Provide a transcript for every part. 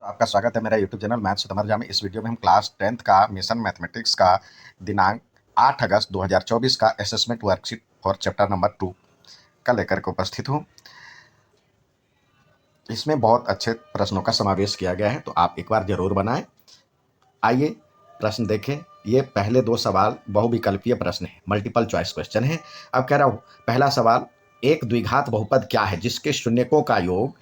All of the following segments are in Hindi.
आपका स्वागत है मेरा यूट्यूब चैनल मैथ्स तमरजा में। इस वीडियो में हम क्लास 10th का मिशन मैथमेटिक्स का दिनांक 8 अगस्त 2024 का assessment worksheet for chapter number 2 का लेकर के उपस्थित हूँ। इसमें बहुत अच्छे प्रश्नों का समावेश किया गया है, तो आप एक बार जरूर बनाएं। आइए प्रश्न देखें। ये पहले दो सवाल बहुविकल्पीय प्रश्न है, मल्टीपल चॉइस क्वेश्चन है। अब कह रहा हूँ, पहला सवाल, एक द्विघात बहुपद क्या है जिसके शून्यकों का योग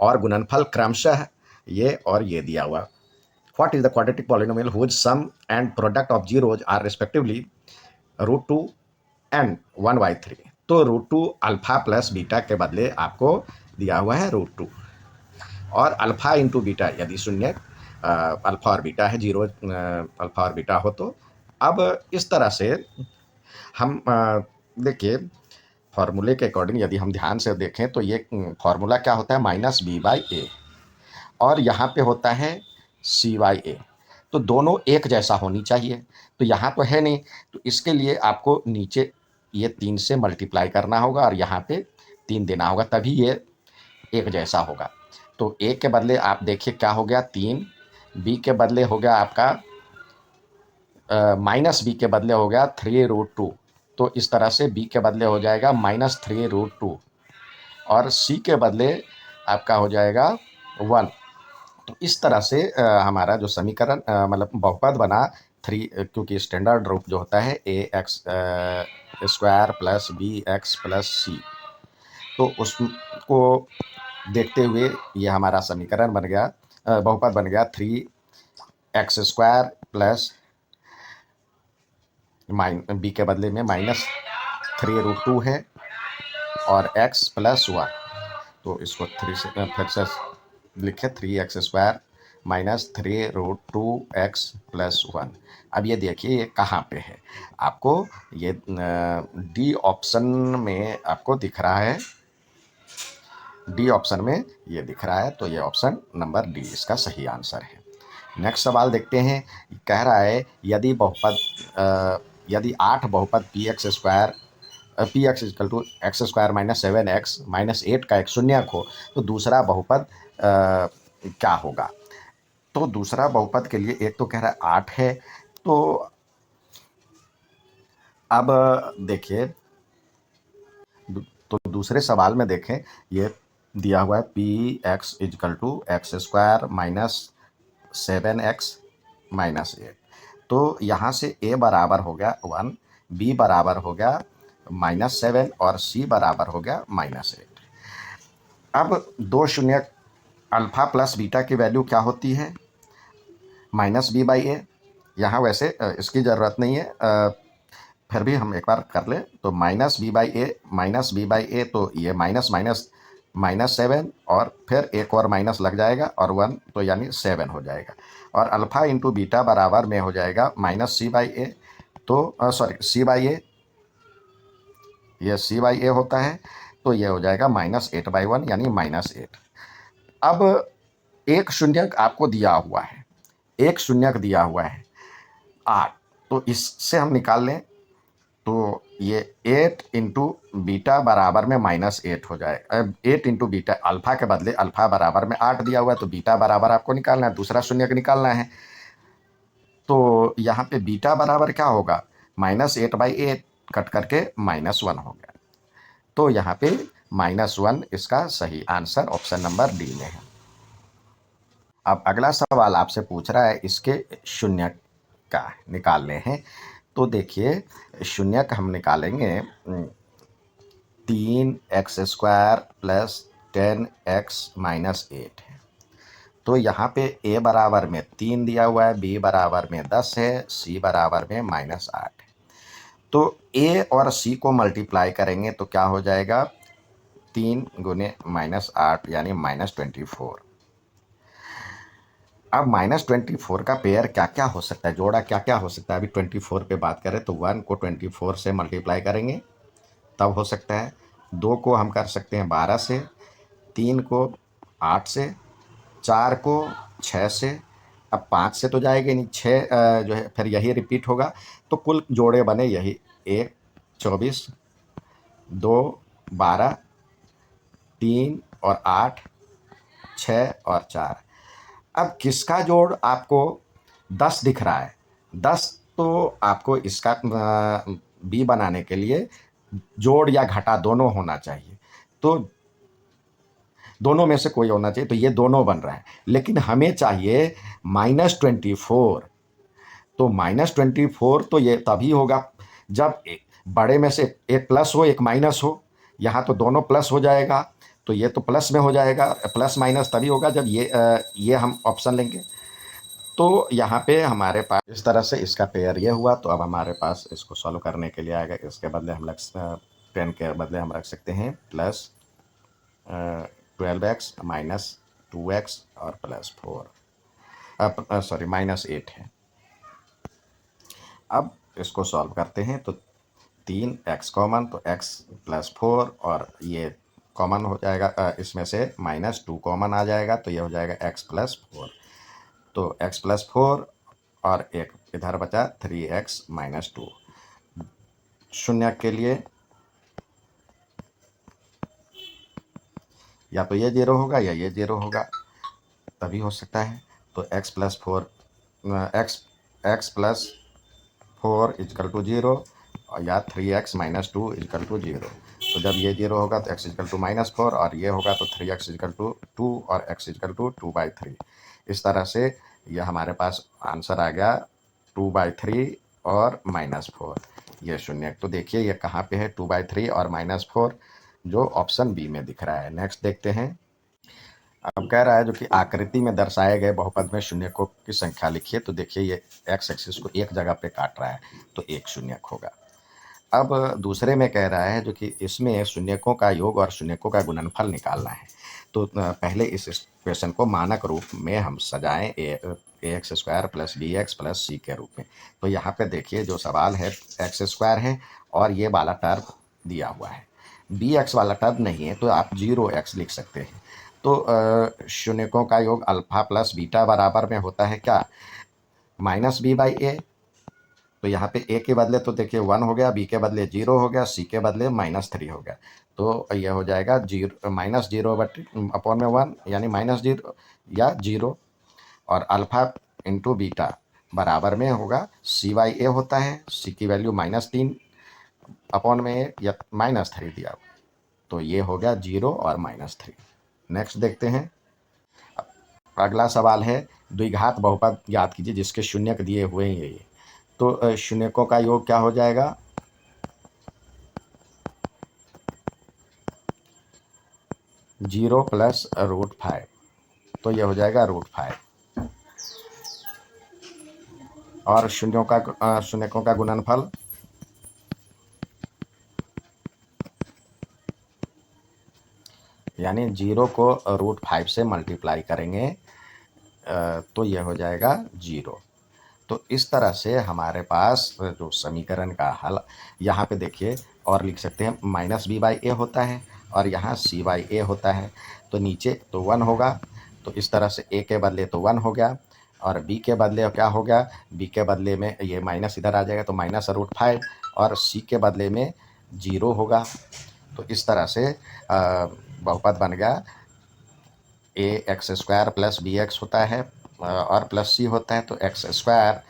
और गुणनफल क्रमशः ये और ये दिया हुआ। What is the quadratic polynomial whose sum and product of zeros are respectively √2 and 1/3? तो √2 अल्फा प्लस बीटा के बदले आपको दिया हुआ है √2 और अल्फा इंटू बीटा यदि शून्य अल्फा और बीटा है, जीरो अल्फा और बीटा हो तो। अब इस तरह से हम देखिए फॉर्मूले के अकॉर्डिंग यदि हम ध्यान से देखें तो ये फॉर्मूला क्या होता है, -b/a और यहाँ पे होता है c/a। तो दोनों एक जैसा होनी चाहिए, तो यहाँ तो है नहीं, तो इसके लिए आपको नीचे ये 3 से मल्टीप्लाई करना होगा और यहाँ पे 3 देना होगा, तभी ये एक जैसा होगा। तो a के बदले आप देखिए क्या हो गया 3, b के बदले हो गया आपका -b के बदले हो गया 3√2। तो इस तरह से b के बदले हो जाएगा -3√2 और c के बदले आपका हो जाएगा 1। तो इस तरह से हमारा जो समीकरण मतलब बहुपद बना 3, क्योंकि स्टैंडर्ड रूप जो होता है ax² plus bx plus c, तो उसको देखते हुए ये हमारा समीकरण बन गया, बहुपद बन गया 3x² प्लस b के बदले में -3√2 है और x प्लस 1। तो इसको 3 से फिर से लिखे 3x² -3√2x प्लस 1। अब ये देखिए ये कहाँ पे है, आपको ये डी ऑप्शन में आपको दिख रहा है, डी ऑप्शन में ये दिख रहा है, तो ये ऑप्शन नंबर डी इसका सही आंसर है। नेक्स्ट सवाल देखते हैं। कह रहा है यदि 8 बहुपद px = x² - 7x - 8 का एक शून्यक हो तो दूसरा बहुपद क्या होगा। तो दूसरा बहुपद के लिए एक तो कह रहा है 8 है, तो अब देखिए तो दूसरे सवाल में देखें, ये दिया हुआ है px = x² - 7x - 8। तो यहाँ से a बराबर हो गया 1, b बराबर हो गया -7 और c बराबर हो गया -8। अब दो शून्य अल्फा प्लस बीटा की वैल्यू क्या होती है, -b/a। यहाँ वैसे इसकी ज़रूरत नहीं है, फिर भी हम एक बार कर लें। तो -b/a तो ये -7 और फिर एक और माइनस लग जाएगा और 1, तो यानी 7 हो जाएगा। और अल्फ़ा इंटू बीटा बराबर में हो जाएगा -c/a। तो सॉरी c/a, ये c/a होता है, तो ये हो जाएगा -8/1 यानी -8। अब एक शून्यक आपको दिया हुआ है, एक शून्यक दिया हुआ है 8, तो इससे हम निकाल लें तो ये 8 इंटू बीटा बराबर में -8 हो जाए। 8 इंटू बीटा, अल्फा के बदले अल्फा बराबर में 8 दिया हुआ है, तो बीटा बराबर आपको निकालना है, दूसरा शून्यक निकालना है। तो यहाँ पे बीटा बराबर क्या होगा, -8/8 कट करके -1 हो गया। तो यहाँ पे -1 इसका सही आंसर ऑप्शन नंबर डी में है। अब अगला सवाल आपसे पूछ रहा है इसके शून्यक का निकालने हैं। तो देखिए शून्यक हम निकालेंगे 3x² प्लस 10x माइनस 8 है। तो यहाँ पे a बराबर में 3 दिया हुआ है, b बराबर में 10 है, c बराबर में -8 है। तो a और c को मल्टीप्लाई करेंगे तो क्या हो जाएगा, 3 गुने -8 यानी -24। अब -24 का पेयर क्या क्या हो सकता है, जोड़ा क्या क्या हो सकता है। अभी 24 पे बात करें तो 1 को 24 से मल्टीप्लाई करेंगे तब हो सकता है, 2 को हम कर सकते हैं 12 से, 3 को 8 से, 4 को 6 से। अब 5 से तो जाएगा नहीं, 6 जो है फिर यही रिपीट होगा। तो कुल जोड़े बने यही 1 24, 2 12, 3 और 8, 6 और 4। अब किसका जोड़ आपको 10 दिख रहा है? 10 तो आपको इसका बी बनाने के लिए जोड़ या घटा दोनों होना चाहिए। तो दोनों में से कोई होना चाहिए, तो ये दोनों बन रहा है। लेकिन हमें चाहिए -24। तो -24 तो ये तभी होगा जब बड़े में से एक प्लस हो एक माइनस हो। यहाँ तो दोनों प्लस हो जाएगा, तो ये तो प्लस में हो जाएगा। प्लस माइनस तभी होगा जब ये हम ऑप्शन लेंगे। तो यहाँ पे हमारे पास इस तरह से इसका पेयर ये हुआ। तो अब हमारे पास इसको सॉल्व करने के लिए आएगा। इसके बदले हम 10 के बदले हम रख सकते हैं प्लस 12x माइनस 2x और प्लस 4, सॉरी -8 है। अब इसको सॉल्व करते हैं तो 3x कॉमन, तो x + 4 और ये कॉमन हो जाएगा। इसमें से -2 कॉमन आ जाएगा, तो ये हो जाएगा x + 4। तो x + 4 और एक इधर बचा 3x - 2। शून्य के लिए या तो ये 0 होगा या ये 0 होगा, तभी हो सकता है। तो x + 4 x + 4 = 0 और या 3x - 2 = 0। तो जब ये 0 होगा तो x = -4 और ये होगा तो 3x = 2 और x = 2/3। इस तरह से यह हमारे पास आंसर आ गया 2/3 और -4। ये शून्य तो देखिए ये कहाँ पे है, 2/3 और -4, जो ऑप्शन बी में दिख रहा है। नेक्स्ट देखते हैं। अब कह रहा है जो कि आकृति में दर्शाए गए बहुपद में शून्यकों की संख्या लिखिए। तो देखिए ये एक्स एक्सिस को एक जगह पे काट रहा है, तो एक शून्यक होगा। अब दूसरे में कह रहा है जो कि इसमें शून्यकों का योग और शून्यकों का गुणनफल निकालना है। तो पहले इस क्वेश्चन को मानक रूप में हम सजाएं ax² + bx + c के रूप में। तो यहाँ पे देखिए जो सवाल है x² है और ये वाला टर्म दिया हुआ है, bx वाला टर्म नहीं है, तो आप 0x लिख सकते हैं। तो शून्यकों का योग अल्फा + बीटा बराबर में होता है क्या, -b/a। तो यहाँ पे a के बदले तो देखिए 1 हो गया, b के बदले 0 हो गया, c के बदले -3 हो गया। तो ये हो जाएगा -0/1 यानी -0 या 0। और अल्फा × बीटा बराबर में होगा c/a होता है। c की वैल्यू -3/a या -3 दिया, तो ये हो गया 0 और -3। नेक्स्ट देखते हैं। अगला सवाल है द्विघात बहुपद ज्ञात कीजिए जिसके शून्यक दिए हुए हैं ये। तो शून्यकों का योग क्या हो जाएगा, 0 + √5, तो ये हो जाएगा √5। और शून्यकों का गुणनफल यानी 0 को √5 से मल्टीप्लाई करेंगे तो ये हो जाएगा 0। तो इस तरह से हमारे पास जो समीकरण का हल यहाँ पे देखिए और लिख सकते हैं, -b/a होता है और यहाँ c/a होता है। तो नीचे तो 1 होगा, तो इस तरह से a के बदले तो 1 हो गया और b के बदले क्या हो गया, b के बदले में ये माइनस इधर आ जाएगा तो -√5 और c के बदले में 0 होगा। तो इस तरह से बहुपद बन गया ax² + bx होता है और प्लस c होता है। तो x²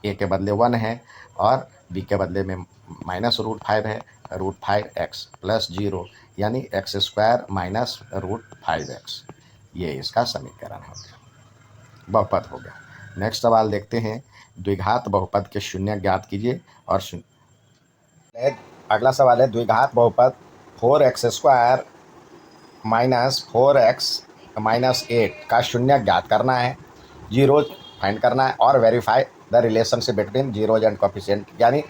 a के बदले 1 है और b के बदले में -√5 है, √5x + 0 यानी x² - √5x। ये इसका समीकरण हो गया, बहुपद हो गया। नेक्स्ट सवाल देखते हैं। द्विघात बहुपद के शून्य ज्ञात कीजिए। और अगला सवाल है द्विघात बहुपद 4x² -4x - 8 का शून्य ज्ञात करना है, जीरोज फाइंड करना है और verify the relationship between zeros and coefficient, यानी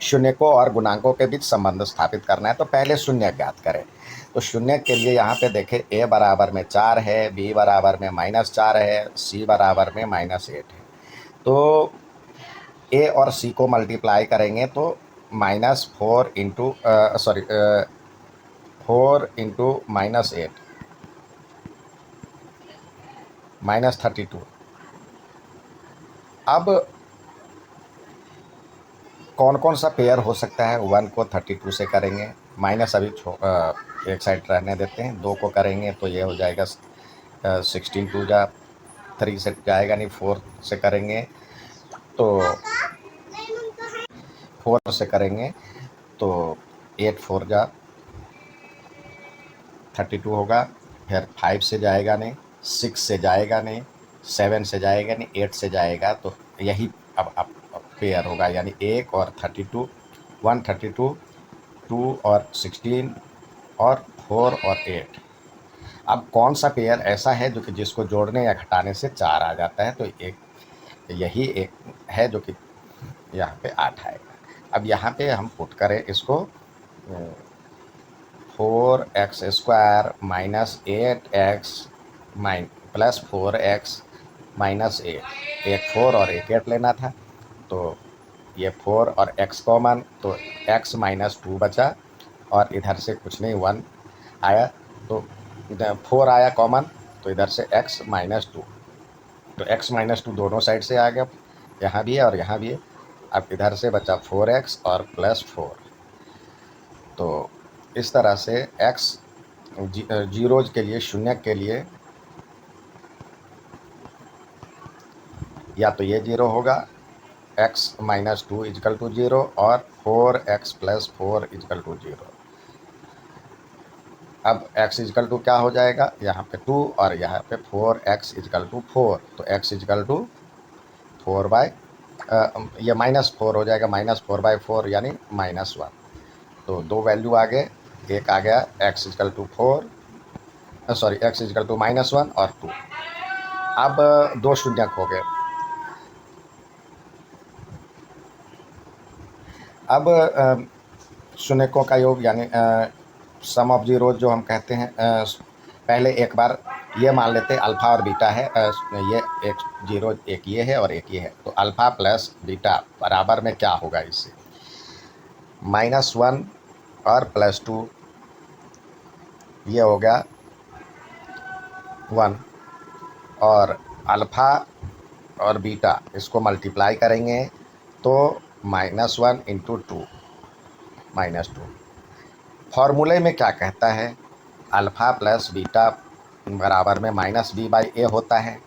शून्यकों और गुणांकों के बीच संबंध स्थापित करना है। तो पहले शून्य ज्ञात करें। तो शून्य के लिए यहाँ पे देखें a बराबर में 4 है, b बराबर में -4 है, c बराबर में -8 है। तो a और c को मल्टीप्लाई करेंगे तो -4 इंटू 4 इंटू -8 -32। अब कौन कौन सा पेयर हो सकता है, 1 को 32 से करेंगे, माइनस अभी एक साइड रहने देते हैं, 2 को करेंगे तो ये हो जाएगा 16 टू जा 3 से जाएगा नहीं, 4 से करेंगे तो 4 से करेंगे तो 8 4 जा 32 होगा। फिर 5 से जाएगा नहीं, 6 से जाएगा नहीं, 7 से जाएगा नहीं, 8 से जाएगा, तो यही अब पेयर होगा, यानी 1 और 32, 132, 2 और 16 और 4 और 8। अब कौन सा पेयर ऐसा है जो कि जिसको जोड़ने या घटाने से 4 आ जाता है, तो एक यही एक है जो कि यहाँ पे 8 आएगा। अब यहाँ पे हम पुट करें इसको 4x² minus 8x plus 4x minus 8, एक 4 और एक 8 लेना था, तो ये 4 और x कॉमन, तो x माइनस 2 बचा और इधर से कुछ नहीं 1 आया, तो इधर 4 आया कॉमन, तो इधर से x माइनस 2, तो x माइनस 2 दोनों साइड से आ गया, यहाँ भी है और यहाँ भी है। अब इधर से बचा 4x और प्लस 4, तो इस तरह से x जीरोज के लिए, शून्य के लिए या तो ये 0 होगा, x माइनस 2 इजकल टू 0 और 4x प्लस 4 इजकल टू 0। अब x इजकल टू क्या हो जाएगा, यहाँ पे 2 और यहाँ पे 4x इजकल टू 4, तो x इजकल टू 4 बाय ये -4 हो जाएगा, -4/4 यानी -1। तो दो वैल्यू आ गए, एक आ गया x is equal to 4, sorry x is equal to -1 और 2। अब दो शून्यक हो गए। अब शून्यकों का योग यानी सम ऑफ जीरो जो हम कहते हैं, पहले एक बार ये मान लेते हैं अल्फ़ा और बीटा है, ये एक जीरो, एक ये है और एक ये है, तो अल्फ़ा प्लस बीटा बराबर में क्या होगा, इससे -1 और +2, ये हो गया 1, और अल्फ़ा और बीटा इसको मल्टीप्लाई करेंगे तो -1 इंटू 2 -2। फॉर्मूले में क्या कहता है, अल्फ़ा प्लस बीटा बराबर में -b/a होता है,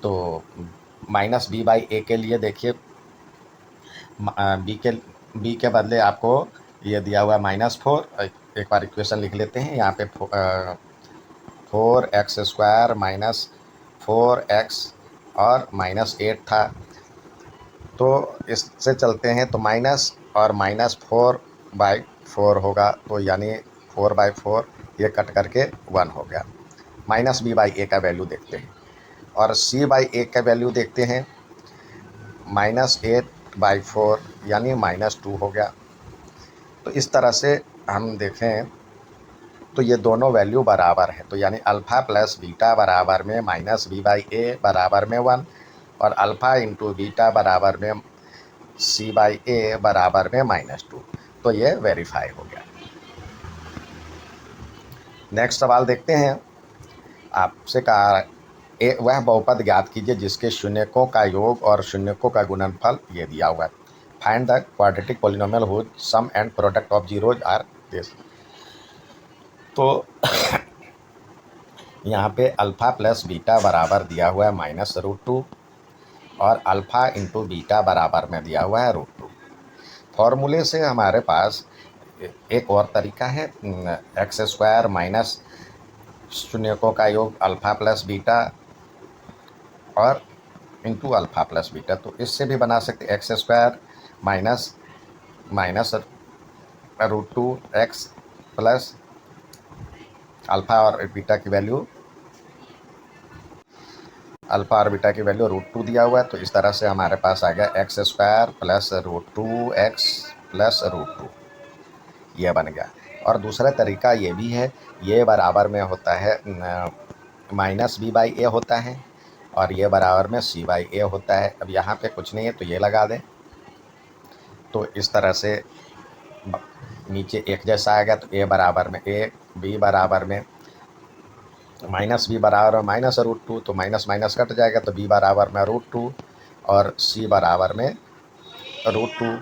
तो -b/a के लिए देखिए b के बदले आपको ये दिया हुआ -4, एक बार इक्वेशन लिख लेते हैं, यहाँ पे 4x² माइनस 4x और -8 था, तो इससे चलते हैं तो माइनस और -4/4 होगा, तो यानी 4/4 ये कट करके 1 हो गया। -b/a का वैल्यू देखते हैं और c/a का वैल्यू देखते हैं, -8/4 यानी -2 हो गया। तो इस तरह से हम देखें तो ये दोनों वैल्यू बराबर है, तो यानी अल्फ़ा प्लस बीटा बराबर में -b/a बराबर में 1 और अल्फ़ा इंटू बीटा बराबर में c/a बराबर में -2, तो ये वेरीफाई हो गया। नेक्स्ट सवाल देखते हैं। आपसे कहा वह बहुपद ज्ञात कीजिए जिसके शून्यकों का योग और शून्यकों का गुणनफल ये दिया हुआ है। Find the quadratic polynomial whose sum and product of zeros are this. तो यहाँ पे अल्फ़ा प्लस बीटा बराबर दिया हुआ है -√2 और अल्फ़ा इंटू बीटा बराबर में दिया हुआ है √2। फॉर्मूले से हमारे पास एक और तरीका है, x² माइनस शून्यकों का योग अल्फ़ा प्लस बीटा और इंटू अल्फ़ा प्लस बीटा, तो इससे भी बना सकते x² minus √2x plus alpha और बीटा की वैल्यू √2 दिया हुआ है, तो इस तरह से हमारे पास आ गया x² प्लस √2x प्लस √2, यह बन गया। और दूसरा तरीका ये भी है, ये बराबर में होता है -b/a होता है और ये बराबर में c/a होता है। अब यहाँ पे कुछ नहीं है तो ये लगा दें, तो इस तरह से नीचे एक जैसा आएगा, तो a बराबर में a, b बराबर में -b बराबर में -√2, तो माइनस माइनस कट जाएगा, तो b बराबर में √2 और c बराबर में √2।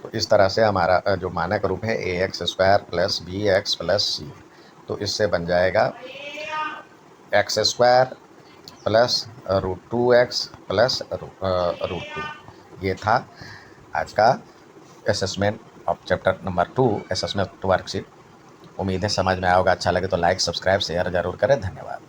तो इस तरह से हमारा जो मानक रूप है ax² plus bx plus c, तो इससे बन जाएगा x square plus √2x plus √2। ये था आज का assessment of chapter number 2, assessment worksheet. उम्मीद है समझ में आओगा। अच्छा लगे तो लाइक, सब्सक्राइब, शेयर जरूर करें। धन्यवाद।